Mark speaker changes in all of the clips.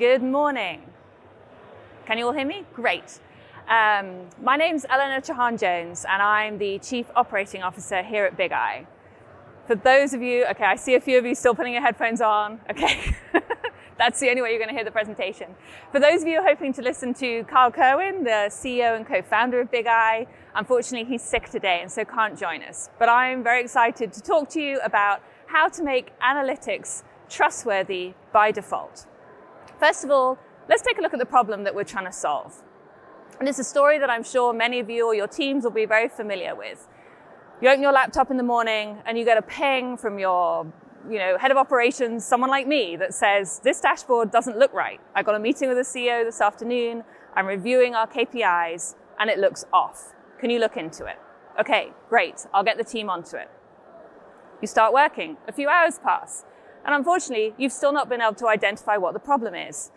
Speaker 1: Good morning. Can you all hear me? Great. My name's Eleanor Chahan-Jones, and I'm the Chief Operating Officer here at Bigeye. For those of you, okay, I see a few of you still putting your headphones on. Okay, that's the only way you're going to hear the presentation. For those of you hoping to listen to Kirwan, the CEO and co-founder of Bigeye, unfortunately he's sick today and so can't join us. But I'm very excited to talk to you about how to make analytics trustworthy by default. First of all, let's take a look at the problem that we're trying to solve. And it's a story that I'm sure many of you or your teams will be very familiar with. You open your laptop in the morning and you get a ping from your head of operations, someone like me, that says, this dashboard doesn't look right. I got a meeting with the CEO this afternoon, I'm reviewing our KPIs, and it looks off. Can you look into it? Okay, great, I'll get the team onto it. You start working, a few hours pass, and unfortunately, you've still not been able to identify what the problem is.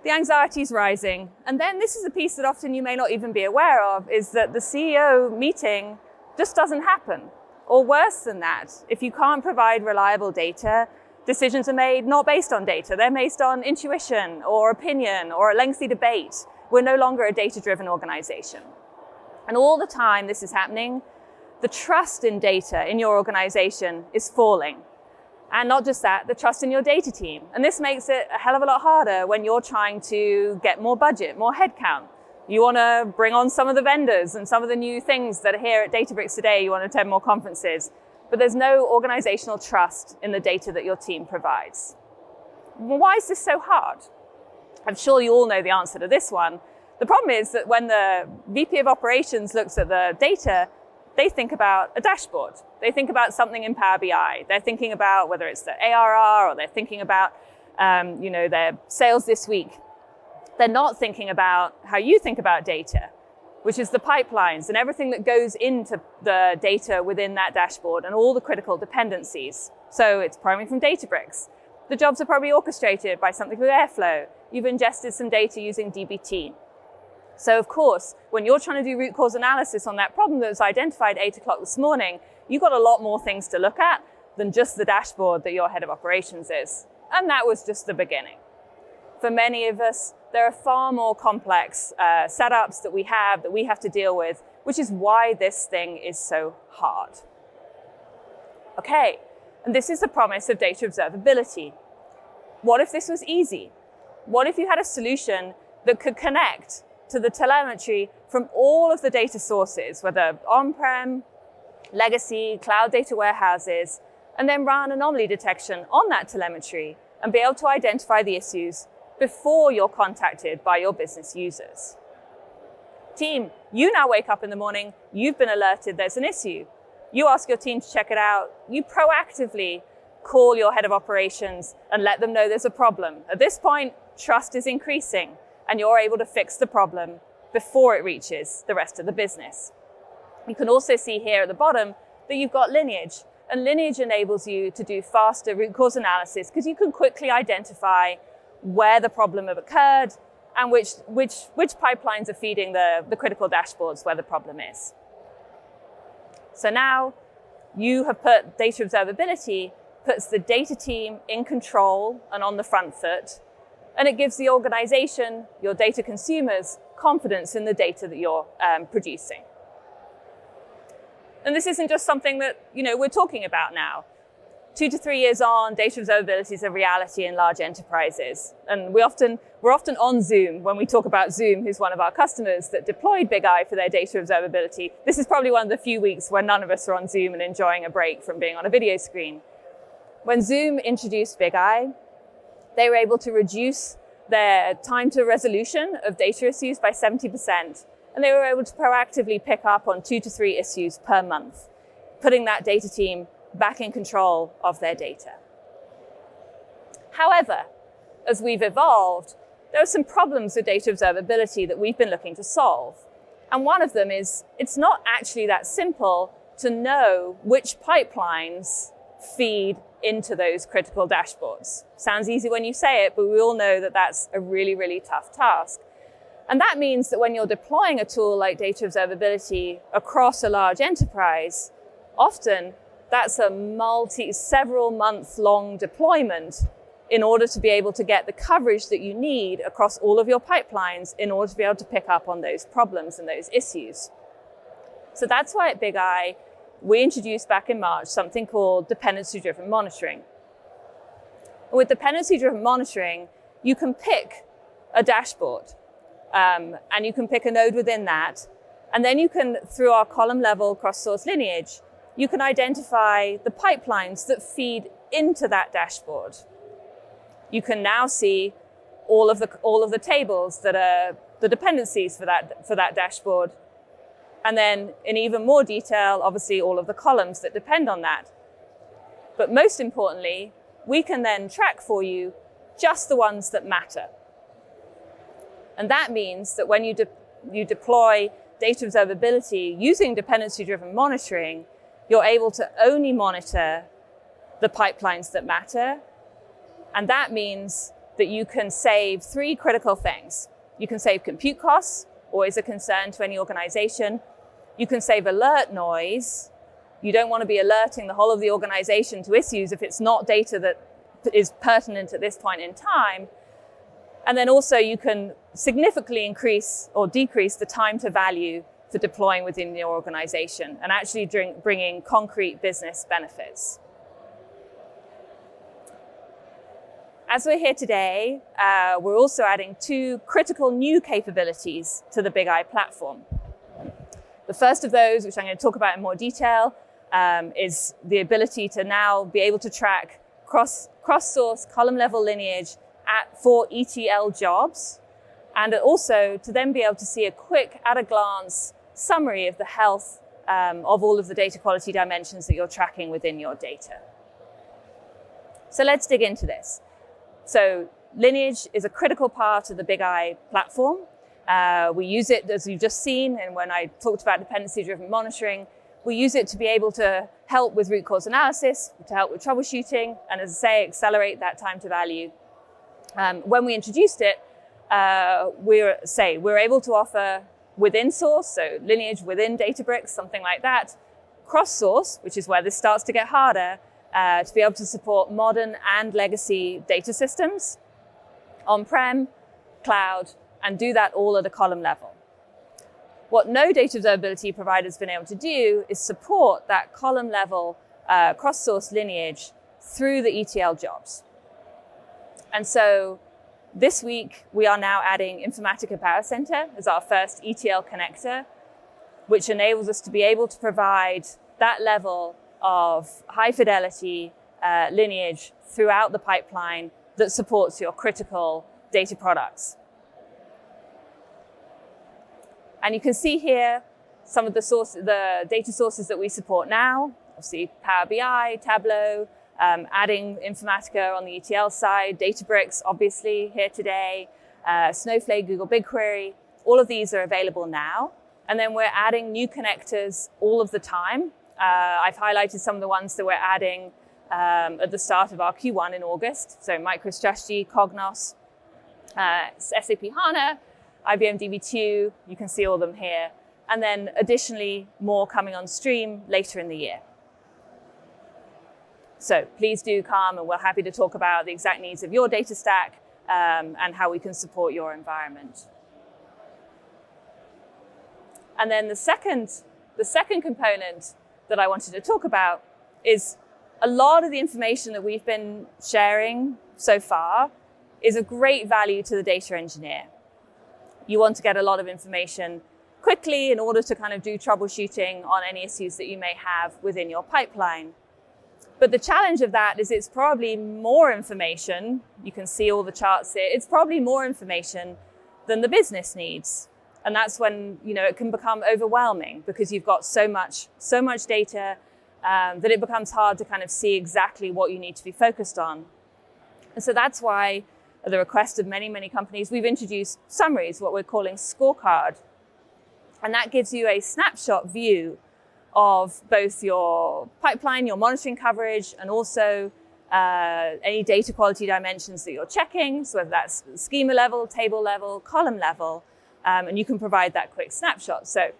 Speaker 1: The anxiety is rising, and then this is a piece that often you may not even be aware of, is that the CEO meeting just doesn't happen. Or worse than that, if you can't provide reliable data, decisions are made not based on data. They're based on intuition or opinion or a lengthy debate. We're no longer a data-driven organization. And all the time this is happening, the trust in data in your organization is falling. And not just that, the trust in your data team. And this makes it a hell of a lot harder when you're trying to get more budget, more headcount. You want to bring on some of the vendors and some of the new things that are here at Databricks today. You want to attend more conferences. But there's no organizational trust in the data that your team provides. Well, why is this so hard? I'm sure you all know the answer to this one. The problem is that when the VP of operations looks at the data, they think about a dashboard. They think about something in Power BI. They're thinking about whether it's the ARR or they're thinking about their sales this week. They're not thinking about how you think about data, which is the pipelines and everything that goes into the data within that dashboard and all the critical dependencies. So it's probably from Databricks. The jobs are probably orchestrated by something with Airflow. You've ingested some data using dbt. So of course, when you're trying to do root cause analysis on that problem that was identified at 8 o'clock this morning, you've got a lot more things to look at than just the dashboard that your head of operations is. And that was just the beginning. For many of us, there are far more complex setups that we have to deal with, which is why this thing is so hard. Okay, and this is the promise of data observability. What if this was easy? What if you had a solution that could connect to the telemetry from all of the data sources, whether on-prem, legacy, cloud data warehouses, and then run anomaly detection on that telemetry and be able to identify the issues before you're contacted by your business users. Team, you now wake up in the morning, you've been alerted there's an issue. You ask your team to check it out. You proactively call your head of operations and let them know there's a problem. At this point, trust is increasing and you're able to fix the problem before it reaches the rest of the business. You can also see here at the bottom that you've got lineage, and lineage enables you to do faster root cause analysis because you can quickly identify where the problem have occurred and which pipelines are feeding the critical dashboards where the problem is. So now you have put data observability, puts the data team in control and on the front foot, and it gives the organization, your data consumers, confidence in the data that you're producing. And this isn't just something that we're talking about now. 2 to 3 years on, data observability is a reality in large enterprises. And we're often on Zoom when we talk about Zoom, who's one of our customers that deployed Bigeye for their data observability. This is probably one of the few weeks where none of us are on Zoom and enjoying a break from being on a video screen. When Zoom introduced Bigeye, they were able to reduce their time to resolution of data issues by 70%. And they were able to proactively pick up on 2 to 3 issues per month, putting that data team back in control of their data. However, as we've evolved, there are some problems with data observability that we've been looking to solve. And one of them is it's not actually that simple to know which pipelines feed into those critical dashboards. Sounds easy when you say it, but we all know that that's a really, really tough task. And that means that when you're deploying a tool like data observability across a large enterprise, often that's a several month long deployment in order to be able to get the coverage that you need across all of your pipelines in order to be able to pick up on those problems and those issues. So that's why at Bigeye, we introduced back in March something called dependency-driven monitoring. And with dependency-driven monitoring, you can pick a dashboard, and you can pick a node within that. And then you can, through our column level cross-source lineage, you can identify the pipelines that feed into that dashboard. You can now see all of the tables that are the dependencies for that dashboard. And then in even more detail, obviously all of the columns that depend on that. But most importantly, we can then track for you just the ones that matter. And that means that when you deploy data observability using dependency-driven monitoring, you're able to only monitor the pipelines that matter. And that means that you can save 3 critical things. You can save compute costs, always a concern to any organization. You can save alert noise. You don't want to be alerting the whole of the organization to issues if it's not data that is pertinent at this point in time. And then also you can significantly increase or decrease the time to value for deploying within your organization and actually bringing concrete business benefits. As we're here today, we're also adding 2 critical new capabilities to the Bigeye platform. The first of those, which I'm going to talk about in more detail, is the ability to now be able to track cross-source column-level lineage for ETL jobs, and also to then be able to see a quick, at-a-glance summary of the health of all of the data quality dimensions that you're tracking within your data. So let's dig into this. So lineage is a critical part of the Bigeye platform. We use it, as you've just seen, and when I talked about dependency-driven monitoring, we use it to be able to help with root cause analysis, to help with troubleshooting, and as I say, accelerate that time to value. When we introduced it, we were able to offer within source, so lineage within Databricks, something like that, cross-source, which is where this starts to get harder, to be able to support modern and legacy data systems, on-prem, cloud, and do that all at a column level. What no data observability provider has been able to do is support that column level cross-source lineage through the ETL jobs. And so this week, we are now adding Informatica Power Center as our first ETL connector, which enables us to be able to provide that level of high fidelity lineage throughout the pipeline that supports your critical data products. And you can see here some of the data sources that we support now, obviously Power BI, Tableau, adding Informatica on the ETL side, Databricks, obviously here today, Snowflake, Google BigQuery, all of these are available now. And then we're adding new connectors all of the time. I've highlighted some of the ones that we're adding at the start of our Q1 in August. So MicroStrategy, Cognos, SAP HANA, IBM DB2, you can see all of them here. And then additionally, more coming on stream later in the year. So please do come, and we're happy to talk about the exact needs of your data stack and how we can support your environment. And then the second component that I wanted to talk about is a lot of the information that we've been sharing so far is a great value to the data engineer. You want to get a lot of information quickly in order to kind of do troubleshooting on any issues that you may have within your pipeline. But the challenge of that is it's probably more information. You can see all the charts here. It's probably more information than the business needs. And that's when, it can become overwhelming because you've got so much data that it becomes hard to kind of see exactly what you need to be focused on. And so that's why, at the request of many, many companies, we've introduced summaries, what we're calling scorecard. And that gives you a snapshot view of both your pipeline, your monitoring coverage, and also any data quality dimensions that you're checking, so whether that's schema level, table level, column level, and you can provide that quick snapshot. So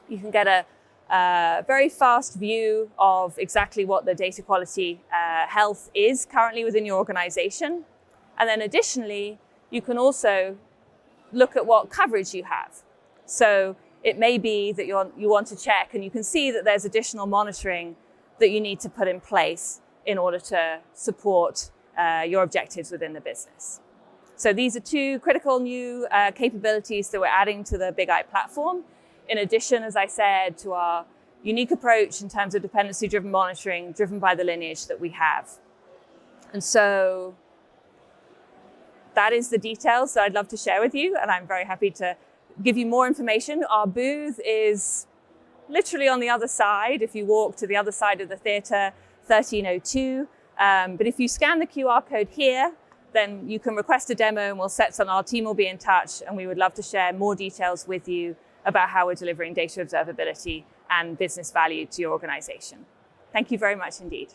Speaker 1: you can get very fast view of exactly what the data quality health is currently within your organization. And then additionally, you can also look at what coverage you have. So it may be that you want to check, and you can see that there's additional monitoring that you need to put in place in order to support your objectives within the business. So these are two critical new capabilities that we're adding to the Bigeye platform. In addition, as I said, to our unique approach in terms of dependency-driven monitoring, driven by the lineage that we have. And so that is the details that I'd love to share with you, and I'm very happy to give you more information. Our booth is literally on the other side. If you walk to the other side of the theater, 1302. But if you scan the QR code here, then you can request a demo and we'll set some. Our team will be in touch, and we would love to share more details with you about how we're delivering data observability and business value to your organization. Thank you very much indeed.